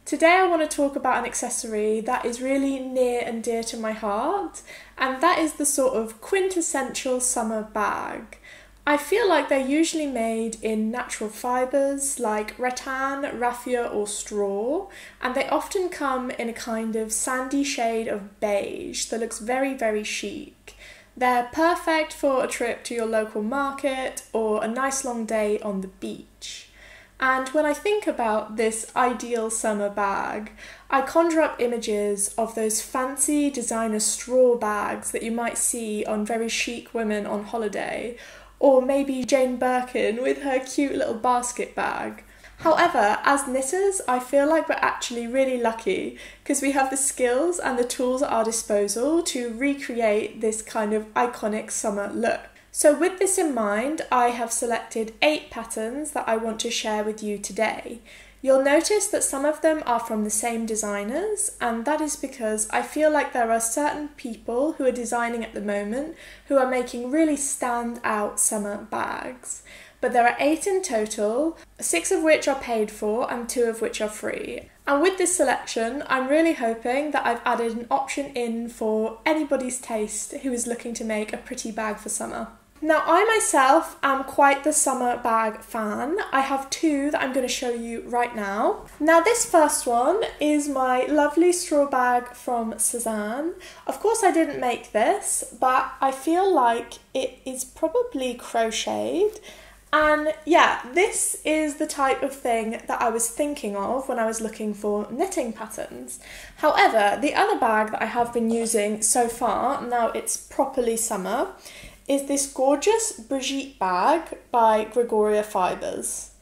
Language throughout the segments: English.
Today I want to talk about an accessory that is really near and dear to my heart, and that is the sort of quintessential summer bag. I feel like they're usually made in natural fibres like rattan, raffia or straw, and they often come in a kind of sandy shade of beige that looks very, very chic. They're perfect for a trip to your local market or a nice long day on the beach. And when I think about this ideal summer bag, I conjure up images of those fancy designer straw bags that you might see on very chic women on holiday, or maybe Jane Birkin with her cute little basket bag. However, as knitters, I feel like we're actually really lucky because we have the skills and the tools at our disposal to recreate this kind of iconic summer look. So with this in mind, I have selected 8 patterns that I want to share with you today. You'll notice that some of them are from the same designers, and that is because I feel like there are certain people who are designing at the moment who are making really stand-out summer bags. But there are 8 in total, 6 of which are paid for and 2 of which are free. And with this selection, I'm really hoping that I've added an option in for anybody's taste who is looking to make a pretty bag for summer. Now, I myself am quite the summer bag fan. I have 2 that I'm going to show you right now. Now, this first one is my lovely straw bag from Cezanne. Of course, I didn't make this, but I feel like it is probably crocheted. And yeah, this is the type of thing that I was thinking of when I was looking for knitting patterns. However, the other bag that I have been using so far, now it's properly summer, is this gorgeous Brigitte bag by Gregoria Fibres,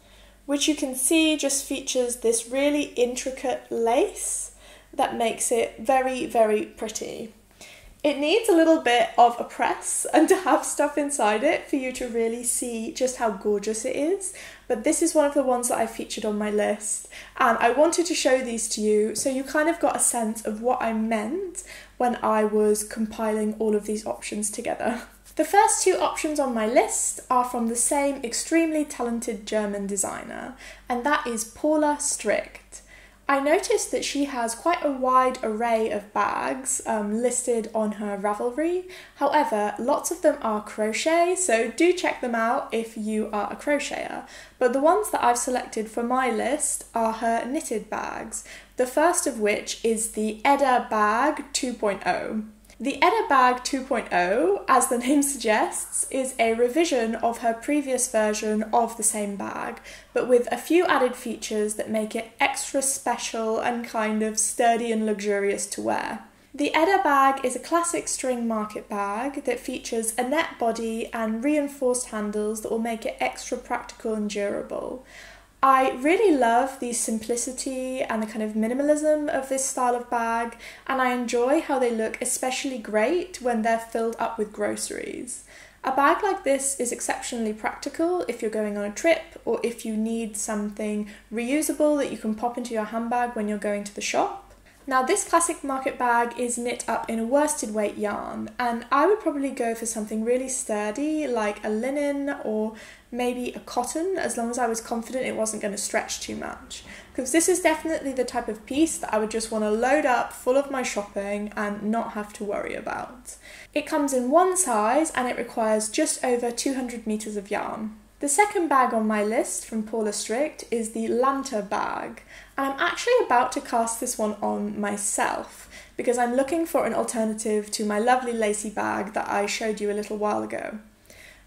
which you can see just features this really intricate lace that makes it very, very pretty. It needs a little bit of a press and to have stuff inside it for you to really see just how gorgeous it is, but this is one of the ones that I featured on my list, and I wanted to show these to you so you kind of got a sense of what I meant when I was compiling all of these options together. The first 2 options on my list are from the same extremely talented German designer, and that is Paulastrickt. I noticed that she has quite a wide array of bags listed on her Ravelry. However, lots of them are crochet, so do check them out if you are a crocheter. But the ones that I've selected for my list are her knitted bags, the first of which is the Edda Bag 2.0. The Edda Bag 2.0, as the name suggests, is a revision of her previous version of the same bag, but with a few added features that make it extra special and kind of sturdy and luxurious to wear. The Edda bag is a classic string market bag that features a net body and reinforced handles that will make it extra practical and durable. I really love the simplicity and the kind of minimalism of this style of bag, and I enjoy how they look especially great when they're filled up with groceries. A bag like this is exceptionally practical if you're going on a trip or if you need something reusable that you can pop into your handbag when you're going to the shop. Now, this classic market bag is knit up in a worsted weight yarn, and I would probably go for something really sturdy like a linen or maybe a cotton, as long as I was confident it wasn't going to stretch too much. Because this is definitely the type of piece that I would just want to load up full of my shopping and not have to worry about. It comes in one size and it requires just over 200 meters of yarn. The second bag on my list from Paulastrickt is the Lanta bag, and I'm actually about to cast this one on myself because I'm looking for an alternative to my lovely lacy bag that I showed you a little while ago.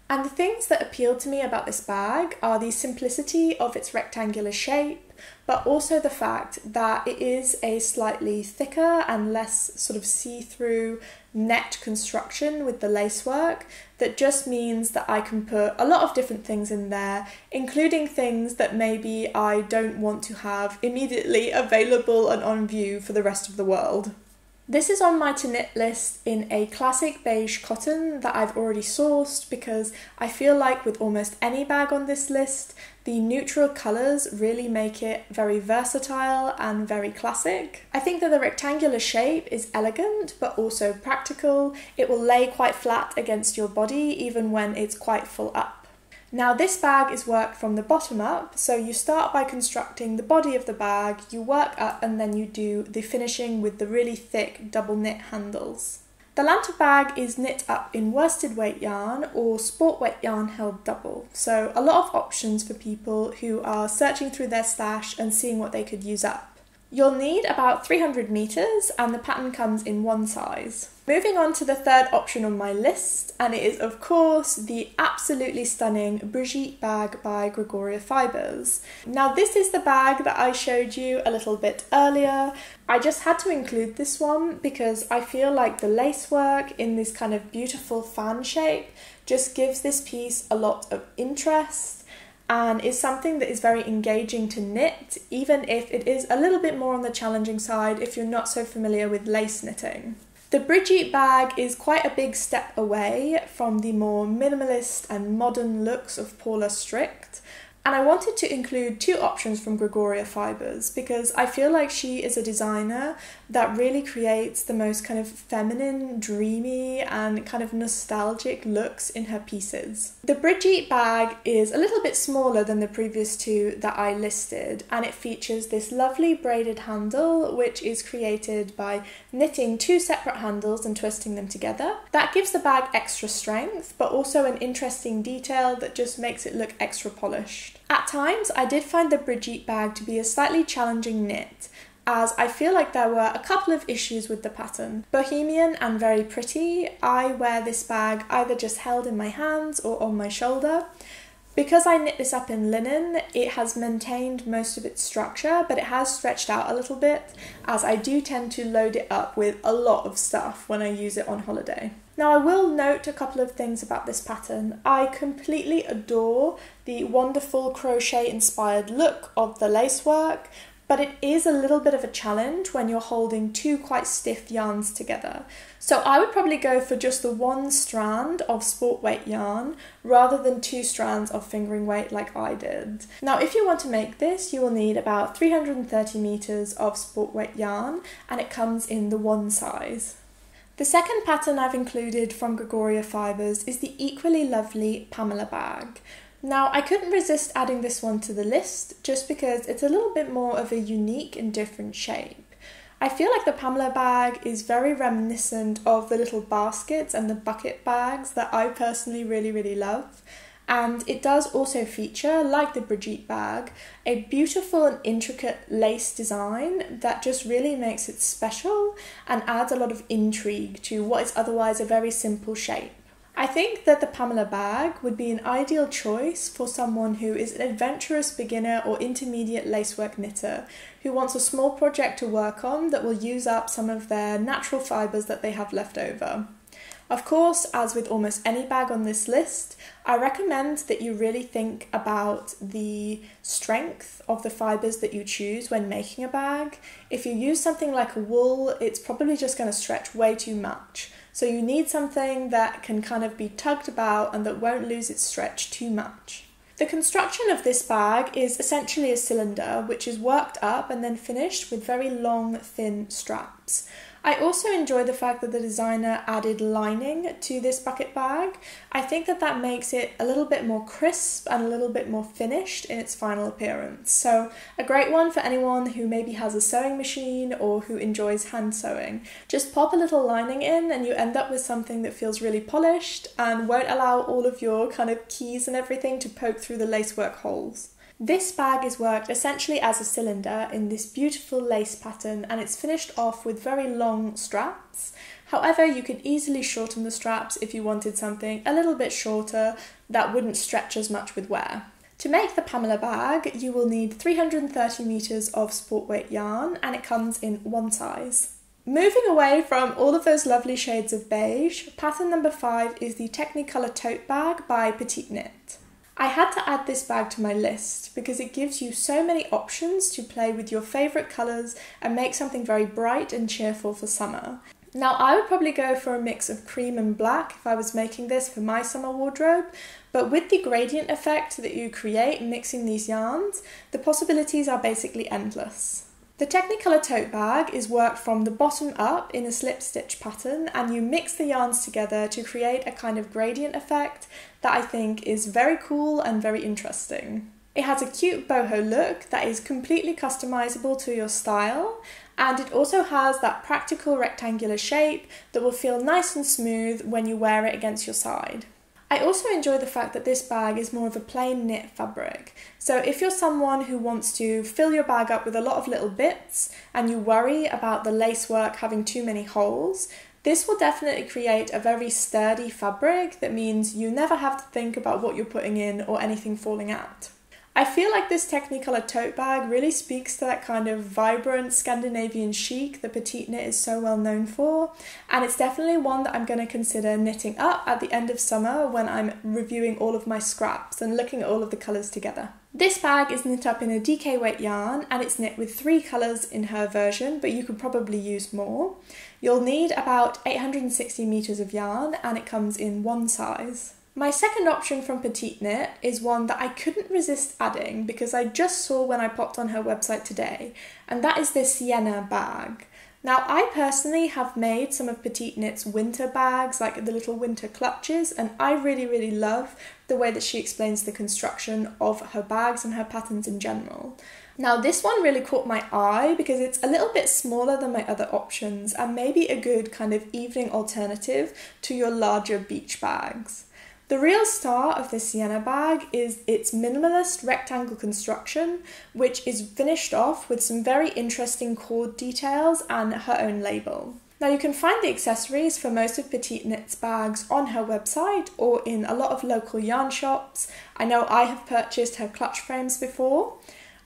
And the things that appeal to me about this bag are the simplicity of its rectangular shape, but also the fact that it is a slightly thicker and less sort of see-through net construction with the lacework that just means that I can put a lot of different things in there, including things that maybe I don't want to have immediately available and on view for the rest of the world. This is on my to knit list in a classic beige cotton that I've already sourced because I feel like with almost any bag on this list, the neutral colours really make it very versatile and very classic. I think that the rectangular shape is elegant but also practical. It will lay quite flat against your body even when it's quite full up. Now this bag is worked from the bottom up, so you start by constructing the body of the bag, you work up and then you do the finishing with the really thick double knit handles. The lantern bag is knit up in worsted weight yarn or sport weight yarn held double, so a lot of options for people who are searching through their stash and seeing what they could use up. You'll need about 300 meters and the pattern comes in one size. Moving on to the third option on my list, and it is of course the absolutely stunning Brigitte bag by Gregoria Fibres. Now this is the bag that I showed you a little bit earlier. I just had to include this one because I feel like the lacework in this kind of beautiful fan shape just gives this piece a lot of interest and is something that is very engaging to knit, even if it is a little bit more on the challenging side if you're not so familiar with lace knitting. The Brigitte bag is quite a big step away from the more minimalist and modern looks of Paulastrickt, and I wanted to include two options from Gregoria Fibres because I feel like she is a designer that really creates the most kind of feminine, dreamy and kind of nostalgic looks in her pieces. The Brigitte bag is a little bit smaller than the previous two that I listed, and it features this lovely braided handle which is created by knitting two separate handles and twisting them together. That gives the bag extra strength but also an interesting detail that just makes it look extra polished. At times I did find the Brigitte bag to be a slightly challenging knit, as I feel like there were a couple of issues with the pattern. Bohemian and very pretty, I wear this bag either just held in my hands or on my shoulder. Because I knit this up in linen, it has maintained most of its structure, but it has stretched out a little bit, as I do tend to load it up with a lot of stuff when I use it on holiday. Now I will note a couple of things about this pattern. I completely adore the wonderful crochet-inspired look of the lacework, but it is a little bit of a challenge when you're holding two quite stiff yarns together. So I would probably go for just the one strand of sport weight yarn rather than two strands of fingering weight like I did. Now if you want to make this, you will need about 330 meters of sport weight yarn, and it comes in the one size. The second pattern I've included from Gregoria Fibres is the equally lovely Pamela bag. Now I couldn't resist adding this one to the list just because it's a little bit more of a unique and different shape. I feel like the Pamela bag is very reminiscent of the little baskets and the bucket bags that I personally really love. And it does also feature, like the Brigitte bag, a beautiful and intricate lace design that just really makes it special and adds a lot of intrigue to what is otherwise a very simple shape. I think that the Pamela bag would be an ideal choice for someone who is an adventurous beginner or intermediate lacework knitter who wants a small project to work on that will use up some of their natural fibres that they have left over. Of course, as with almost any bag on this list, I recommend that you really think about the strength of the fibres that you choose when making a bag. If you use something like a wool, it's probably just going to stretch way too much. So you need something that can kind of be tugged about and that won't lose its stretch too much. The construction of this bag is essentially a cylinder which is worked up and then finished with very long, thin straps. I also enjoy the fact that the designer added lining to this bucket bag. I think that that makes it a little bit more crisp and a little bit more finished in its final appearance. So a great one for anyone who maybe has a sewing machine or who enjoys hand sewing. Just pop a little lining in and you end up with something that feels really polished and won't allow all of your kind of keys and everything to poke through the lacework holes. This bag is worked essentially as a cylinder in this beautiful lace pattern, and it's finished off with very long straps. However, you could easily shorten the straps if you wanted something a little bit shorter that wouldn't stretch as much with wear. To make the Pamela bag, you will need 330 meters of sport weight yarn, and it comes in one size. Moving away from all of those lovely shades of beige, pattern number 5 is the Technicolor tote bag by Petite Knit. I had to add this bag to my list because it gives you so many options to play with your favourite colours and make something very bright and cheerful for summer. Now I would probably go for a mix of cream and black if I was making this for my summer wardrobe, but with the gradient effect that you create mixing these yarns, the possibilities are basically endless. The Technicolor tote bag is worked from the bottom up in a slip stitch pattern, and you mix the yarns together to create a kind of gradient effect that I think is very cool and very interesting. It has a cute boho look that is completely customizable to your style, and it also has that practical rectangular shape that will feel nice and smooth when you wear it against your side. I also enjoy the fact that this bag is more of a plain knit fabric. So if you're someone who wants to fill your bag up with a lot of little bits and you worry about the lacework having too many holes, this will definitely create a very sturdy fabric that means you never have to think about what you're putting in or anything falling out. I feel like this Technicolor tote bag really speaks to that kind of vibrant Scandinavian chic that Petite Knit is so well known for, and it's definitely one that I'm going to consider knitting up at the end of summer when I'm reviewing all of my scraps and looking at all of the colours together. This bag is knit up in a DK weight yarn, and it's knit with 3 colours in her version, but you could probably use more. You'll need about 860 metres of yarn, and it comes in 1 size. My second option from Petite Knit is one that I couldn't resist adding because I just saw when I popped on her website today, and that is this Sienna bag. Now, I personally have made some of Petite Knit's winter bags, like the little winter clutches, and I really love the way that she explains the construction of her bags and her patterns in general. Now, this one really caught my eye because it's a little bit smaller than my other options and maybe a good kind of evening alternative to your larger beach bags. The real star of the Sienna bag is its minimalist rectangle construction, which is finished off with some very interesting cord details and her own label. Now, you can find the accessories for most of Petite Knit's bags on her website or in a lot of local yarn shops. I know I have purchased her clutch frames before,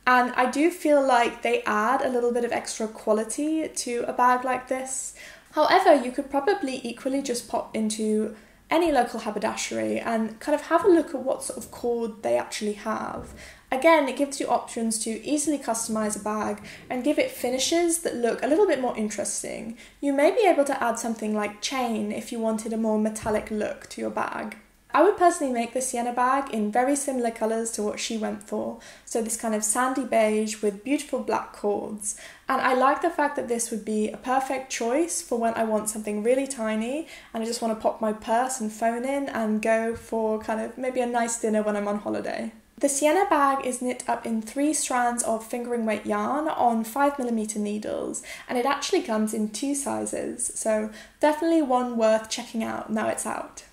and I do feel like they add a little bit of extra quality to a bag like this. However, you could probably equally just pop into any local haberdashery and kind of have a look at what sort of cord they actually have. Again, it gives you options to easily customize a bag and give it finishes that look a little bit more interesting. You may be able to add something like chain if you wanted a more metallic look to your bag. I would personally make the Sienna bag in very similar colours to what she went for, so this kind of sandy beige with beautiful black cords. And I like the fact that this would be a perfect choice for when I want something really tiny and I just want to pop my purse and phone in and go for kind of maybe a nice dinner when I'm on holiday. The Sienna bag is knit up in 3 strands of fingering weight yarn on 5mm needles, and it actually comes in 2 sizes, so definitely one worth checking out now it's out.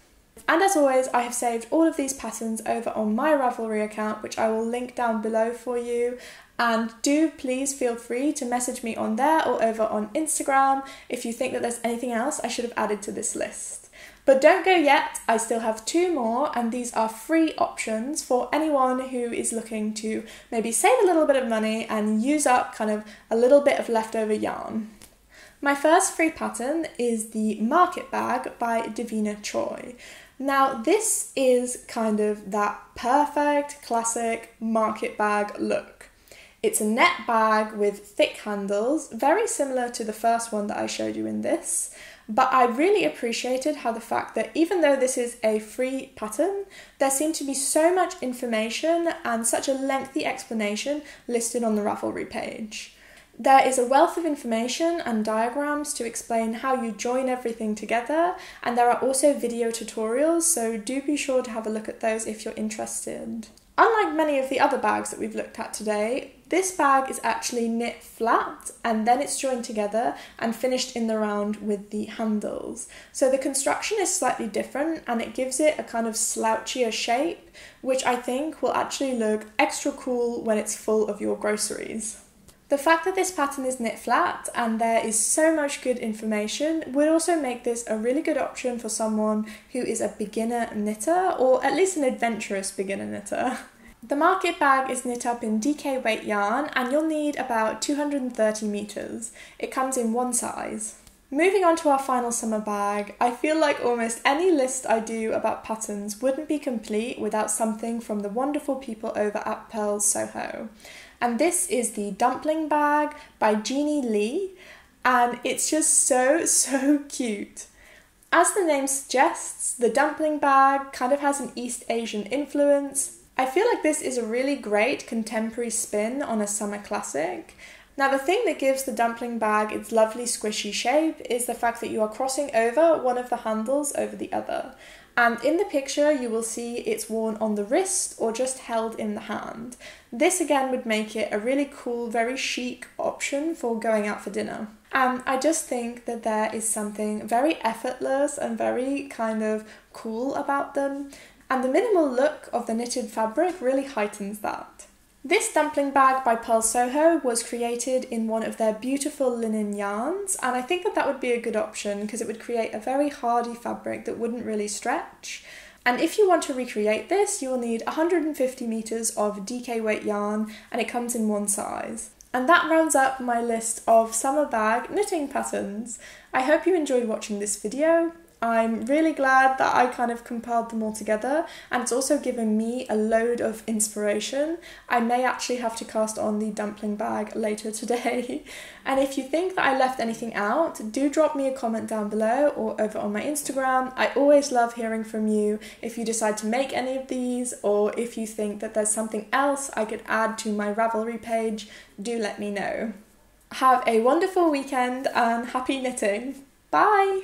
And as always, I have saved all of these patterns over on my Ravelry account, which I will link down below for you. And do please feel free to message me on there or over on Instagram if you think that there's anything else I should have added to this list. But don't go yet, I still have 2 more, and these are free options for anyone who is looking to maybe save a little bit of money and use up kind of a little bit of leftover yarn. My first free pattern is the Market Bag by Davina Choi. Now, this is kind of that perfect classic market bag look. It's a net bag with thick handles, very similar to the first one that I showed you in this, but I really appreciated how the fact that even though this is a free pattern, there seemed to be so much information and such a lengthy explanation listed on the Ravelry page. There is a wealth of information and diagrams to explain how you join everything together, and there are also video tutorials, so do be sure to have a look at those if you're interested. Unlike many of the other bags that we've looked at today, this bag is actually knit flat and then it's joined together and finished in the round with the handles. So the construction is slightly different and it gives it a kind of slouchier shape, which I think will actually look extra cool when it's full of your groceries. The fact that this pattern is knit flat and there is so much good information would also make this a really good option for someone who is a beginner knitter, or at least an adventurous beginner knitter. The Market Bag is knit up in DK weight yarn and you'll need about 230 meters. It comes in 1 size. Moving on to our final summer bag, I feel like almost any list I do about patterns wouldn't be complete without something from the wonderful people over at Pearls Soho. And this is the Dumpling Bag by Jeannie Lee, and it's just so cute. As the name suggests, the dumpling bag kind of has an East Asian influence. I feel like this is a really great contemporary spin on a summer classic. Now the thing that gives the dumpling bag its lovely squishy shape is the fact that you are crossing over one of the handles over the other. And in the picture you will see it's worn on the wrist or just held in the hand. This again would make it a really cool, very chic option for going out for dinner. And I just think that there is something very effortless and very kind of cool about them. And the minimal look of the knitted fabric really heightens that. This dumpling bag by Pearl Soho was created in one of their beautiful linen yarns, and I think that that would be a good option because it would create a very hardy fabric that wouldn't really stretch. And if you want to recreate this, you will need 150 meters of DK weight yarn, and it comes in one size. And that rounds up my list of summer bag knitting patterns. I hope you enjoyed watching this video. I'm really glad that I kind of compiled them all together, and it's also given me a load of inspiration. I may actually have to cast on the dumpling bag later today. And if you think that I left anything out, do drop me a comment down below or over on my Instagram. I always love hearing from you if you decide to make any of these, or if you think that there's something else I could add to my Ravelry page, do let me know. Have a wonderful weekend and happy knitting. Bye!